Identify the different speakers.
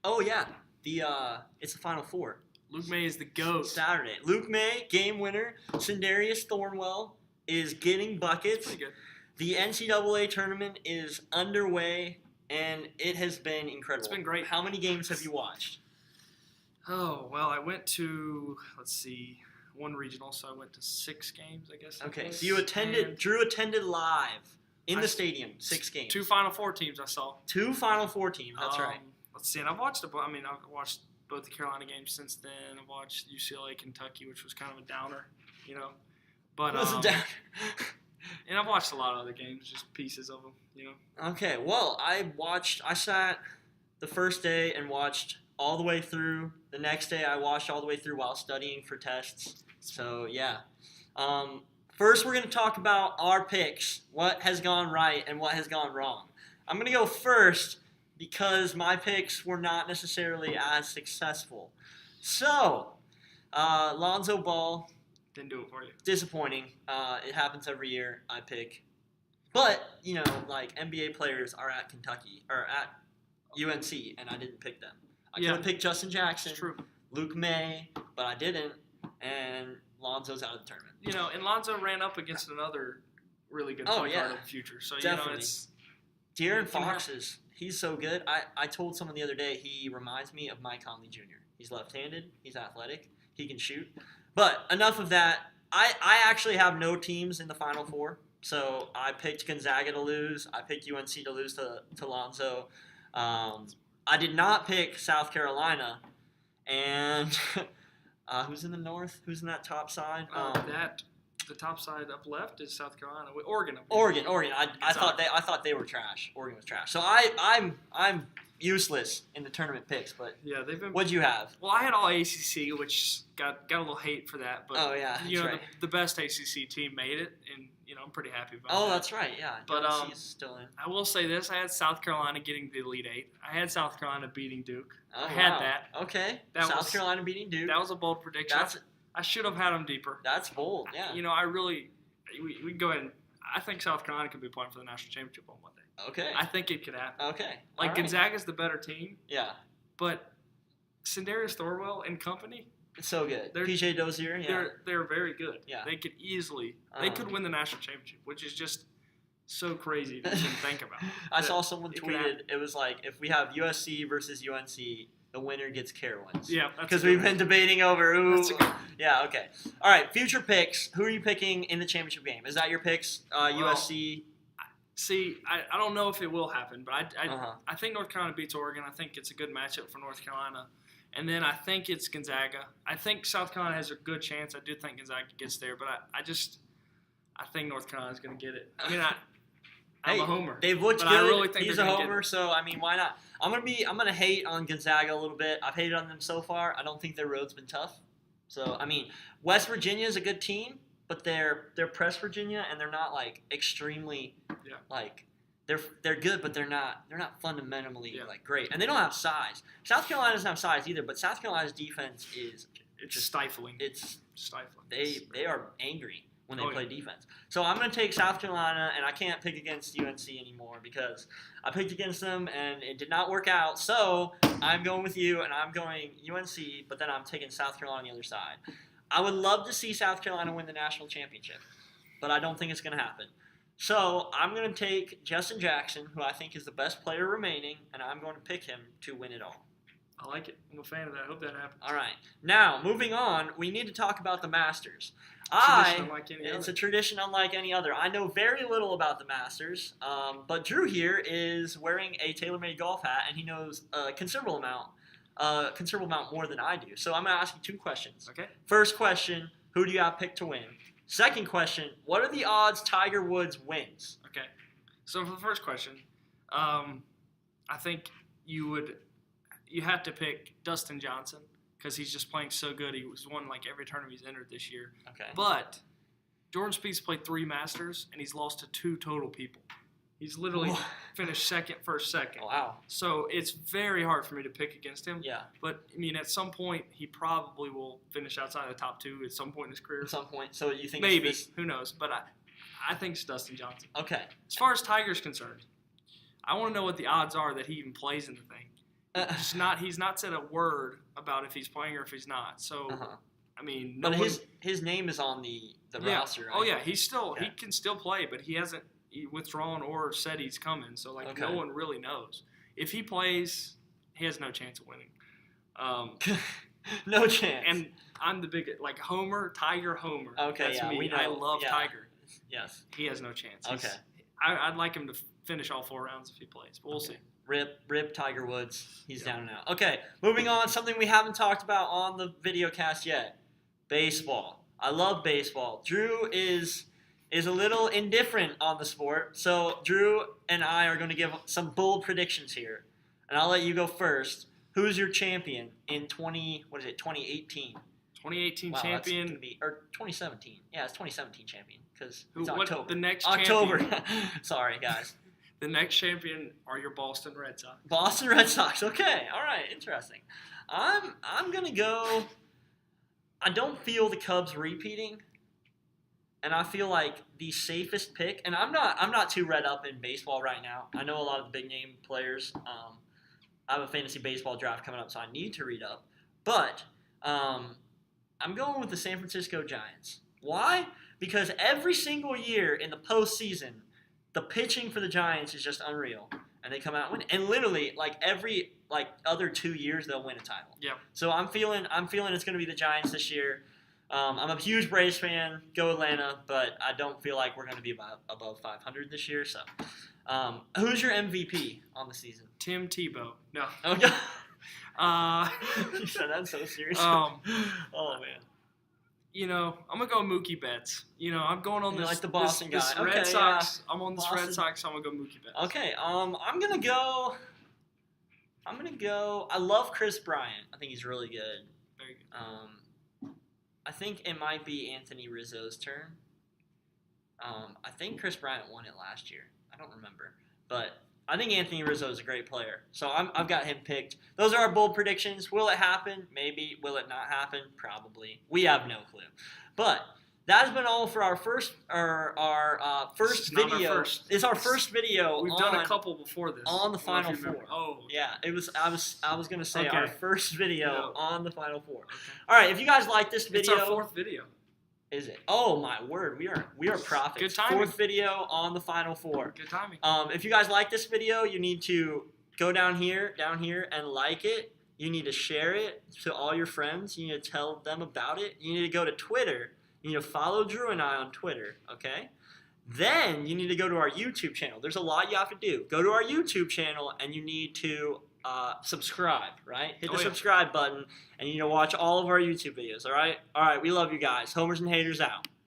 Speaker 1: Oh yeah, it's the Final Four.
Speaker 2: Luke May is the GOAT.
Speaker 1: Saturday. Luke May, game winner. Sindarius Thornwell is getting buckets.
Speaker 2: Pretty good.
Speaker 1: The NCAA tournament is underway, and it has been incredible.
Speaker 2: It's been great.
Speaker 1: How many games have you watched?
Speaker 2: Oh, well, I went to, one regional, so I went to 6 games, I guess.
Speaker 1: Okay, so you attended, Drew attended live in the stadium, 6 games.
Speaker 2: 2 Final Four teams I saw.
Speaker 1: 2 Final Four teams, that's right.
Speaker 2: Let's see, and I've watched I've watched both the Carolina games since then. I've watched UCLA, Kentucky, which was kind of a downer, But,
Speaker 1: It was a downer.
Speaker 2: And I've watched a lot of other games, just pieces of them,
Speaker 1: Okay, well, I sat the first day and watched all the way through. The next day I watched all the way through while studying for tests. So, yeah. First, we're going to talk about our picks, what has gone right and what has gone wrong. I'm going to go first because my picks were not necessarily as successful. So, Lonzo Ball.
Speaker 2: Didn't do it for you.
Speaker 1: Disappointing. It happens every year. I pick. But, NBA players are at Kentucky, or at UNC, and I didn't pick them. I could have picked Justin Jackson,
Speaker 2: It's true.
Speaker 1: Luke May, but I didn't, and Lonzo's out of the tournament.
Speaker 2: And Lonzo ran up against another really good point guard of the future. So,
Speaker 1: Definitely.
Speaker 2: It's...
Speaker 1: De'Aaron Fox he's so good. I told someone the other day he reminds me of Mike Conley Jr. He's left-handed. He's athletic. He can shoot. But enough of that. I actually have no teams in the Final Four. So I picked Gonzaga to lose. I picked UNC to lose to Lonzo. I did not pick South Carolina. And who's in the north? Who's in that top side?
Speaker 2: The top side up left is South Carolina. Oregon.
Speaker 1: Oregon. I thought they were trash. Oregon was trash. So I'm useless in the tournament picks. But
Speaker 2: yeah, they've been.
Speaker 1: What'd you have?
Speaker 2: Well, I had all ACC, which got a little hate for that. But
Speaker 1: right.
Speaker 2: the best ACC team made it, and I'm pretty happy about that.
Speaker 1: Oh, that's right. Yeah,
Speaker 2: but
Speaker 1: UNC is still in.
Speaker 2: I will say this: I had South Carolina getting the Elite Eight. I had South Carolina beating Duke.
Speaker 1: Oh,
Speaker 2: I had
Speaker 1: wow.
Speaker 2: that.
Speaker 1: Okay. South Carolina beating Duke.
Speaker 2: That was a bold prediction. I should have had them deeper.
Speaker 1: That's bold. Yeah.
Speaker 2: I really. We can go ahead and I think South Carolina could be playing for the national championship on Monday.
Speaker 1: Okay.
Speaker 2: I think it could happen.
Speaker 1: Okay.
Speaker 2: Like Gonzaga's the better team.
Speaker 1: Yeah.
Speaker 2: But Sindarius Thornwell and company.
Speaker 1: It's so good. PJ Dozier. Yeah.
Speaker 2: They're very good.
Speaker 1: Yeah.
Speaker 2: They could easily. They could win the national championship, which is just so crazy to even think about.
Speaker 1: I saw someone tweeted. It was like if we have USC versus UNC. The winner gets Carowinds.
Speaker 2: Yeah,
Speaker 1: because we've been debating over who. Yeah, okay. All right, future picks. Who are you picking in the championship game? Is that your picks? USC.
Speaker 2: See, I don't know if it will happen, but I think North Carolina beats Oregon. I think it's a good matchup for North Carolina, and then I think it's Gonzaga. I think South Carolina has a good chance. I do think Gonzaga gets there, but I think North Carolina is going to get it. I mean, I'm a homer.
Speaker 1: They've looked good.
Speaker 2: I really think
Speaker 1: he's a homer, so I mean, why not? I'm gonna hate on Gonzaga a little bit. I've hated on them so far. I don't think their road's been tough. So I mean, West Virginia is a good team, but they're Press Virginia, and they're not like extremely like they're good, but they're not fundamentally like great, and they don't have size. South Carolina doesn't have size either, but South Carolina's defense is
Speaker 2: just stifling.
Speaker 1: It's
Speaker 2: stifling.
Speaker 1: They are angry when they play defense. So I'm going to take South Carolina, and I can't pick against UNC anymore because I picked against them, and it did not work out. So I'm going with you, and I'm going UNC, but then I'm taking South Carolina on the other side. I would love to see South Carolina win the national championship, but I don't think it's going to happen. So I'm going to take Justin Jackson, who I think is the best player remaining, and I'm going to pick him to win it all.
Speaker 2: I like it. I'm a fan of that. I hope that happens.
Speaker 1: All right. Now, moving on, we need to talk about the Masters. It's a tradition unlike any other. I know very little about the Masters, but Drew here is wearing a TaylorMade golf hat, and he knows a considerable amount more than I do. So I'm going to ask you 2 questions.
Speaker 2: Okay.
Speaker 1: First question, who do you have picked to win? Second question, what are the odds Tiger Woods wins?
Speaker 2: Okay. So for the first question, I think you have to pick Dustin Johnson because he's just playing so good. He was won like every tournament he's entered this year.
Speaker 1: Okay.
Speaker 2: But Jordan Spieth's played 3 Masters, and he's lost to 2 total people. He's literally finished first, second.
Speaker 1: Wow.
Speaker 2: So it's very hard for me to pick against him.
Speaker 1: Yeah.
Speaker 2: But, I mean, at some point, he probably will finish outside the top 2 at some point in his career.
Speaker 1: At some point. So you think
Speaker 2: maybe. Who knows? But I think it's Dustin Johnson.
Speaker 1: Okay.
Speaker 2: As far as Tiger's concerned, I want to know what the odds are that he even plays in the thing. He's not said a word about if he's playing or if he's not. So I mean,
Speaker 1: but his name is on the roster. Right?
Speaker 2: Oh yeah, he can still play, but he hasn't withdrawn or said he's coming. So no one really knows. If he plays, he has no chance of winning.
Speaker 1: No chance.
Speaker 2: And I'm the biggest Tiger Homer.
Speaker 1: Okay,
Speaker 2: that's me.
Speaker 1: We know.
Speaker 2: I love Tiger.
Speaker 1: Yes.
Speaker 2: He has no chance.
Speaker 1: Okay.
Speaker 2: I'd like him to finish all 4 rounds if he plays, but we'll see.
Speaker 1: Rip Tiger Woods. He's down and out. Okay, moving on. Something we haven't talked about on the video cast yet. Baseball. I love baseball. Drew is a little indifferent on the sport. So Drew and I are going to give some bold predictions here. And I'll let you go first. Who's your champion in 2018?
Speaker 2: 2018 champion.
Speaker 1: Or 2017. Yeah, it's 2017 champion. Because
Speaker 2: it's
Speaker 1: October.
Speaker 2: The next
Speaker 1: October.
Speaker 2: champion.
Speaker 1: Sorry, guys.
Speaker 2: The next champion are your Boston Red Sox.
Speaker 1: Boston Red Sox. Okay. All right. Interesting. I'm going to go. I don't feel the Cubs repeating. And I feel like the safest pick, and I'm not too read up in baseball right now. I know a lot of the big name players. I have a fantasy baseball draft coming up, so I need to read up. But I'm going with the San Francisco Giants. Why? Because every single year in the postseason, the pitching for the Giants is just unreal, and they come out and win. And literally, every other 2 years, they'll win a title.
Speaker 2: Yeah.
Speaker 1: So I'm feeling it's going to be the Giants this year. I'm a huge Braves fan. Go Atlanta, but I don't feel like we're going to be above 500 this year. So, who's your MVP on the season?
Speaker 2: Tim Tebow. No.
Speaker 1: Okay. You said that so serious. Oh man.
Speaker 2: I'm gonna go Mookie Betts. I'm going on this.
Speaker 1: Like the Boston guy.
Speaker 2: This Red Sox. I'm on this Red Sox. So I'm gonna go Mookie Betts.
Speaker 1: Okay. I'm gonna go. I love Chris Bryant. I think he's really good.
Speaker 2: Very good.
Speaker 1: I think it might be Anthony Rizzo's turn. I think Chris Bryant won it last year. I don't remember, but I think Anthony Rizzo is a great player. So I've got him picked. Those are our bold predictions. Will it happen? Maybe. Will it not happen? Probably. We have no clue. But that has been all for our first video. It's our first video.
Speaker 2: We've done a couple before this.
Speaker 1: On the Final Four.
Speaker 2: Oh.
Speaker 1: Yeah, it was. I was gonna say
Speaker 2: Okay.
Speaker 1: our first video on the Final Four.
Speaker 2: Okay.
Speaker 1: All right, if you guys like this video,
Speaker 2: it's our 4th video.
Speaker 1: Is it? Oh my word, we are prophets.
Speaker 2: Good timing.
Speaker 1: 4th video on the Final Four.
Speaker 2: Good timing.
Speaker 1: If you guys like this video, you need to go down here, and like it. You need to share it to all your friends. You need to tell them about it. You need to go to Twitter. You need to follow Drew and I on Twitter, okay? Then you need to go to our YouTube channel. There's a lot you have to do. Go to our YouTube channel, and you need to subscribe, right? Hit the subscribe button, and you need to watch all of our YouTube videos, all right? All right, we love you guys. Homers and haters out.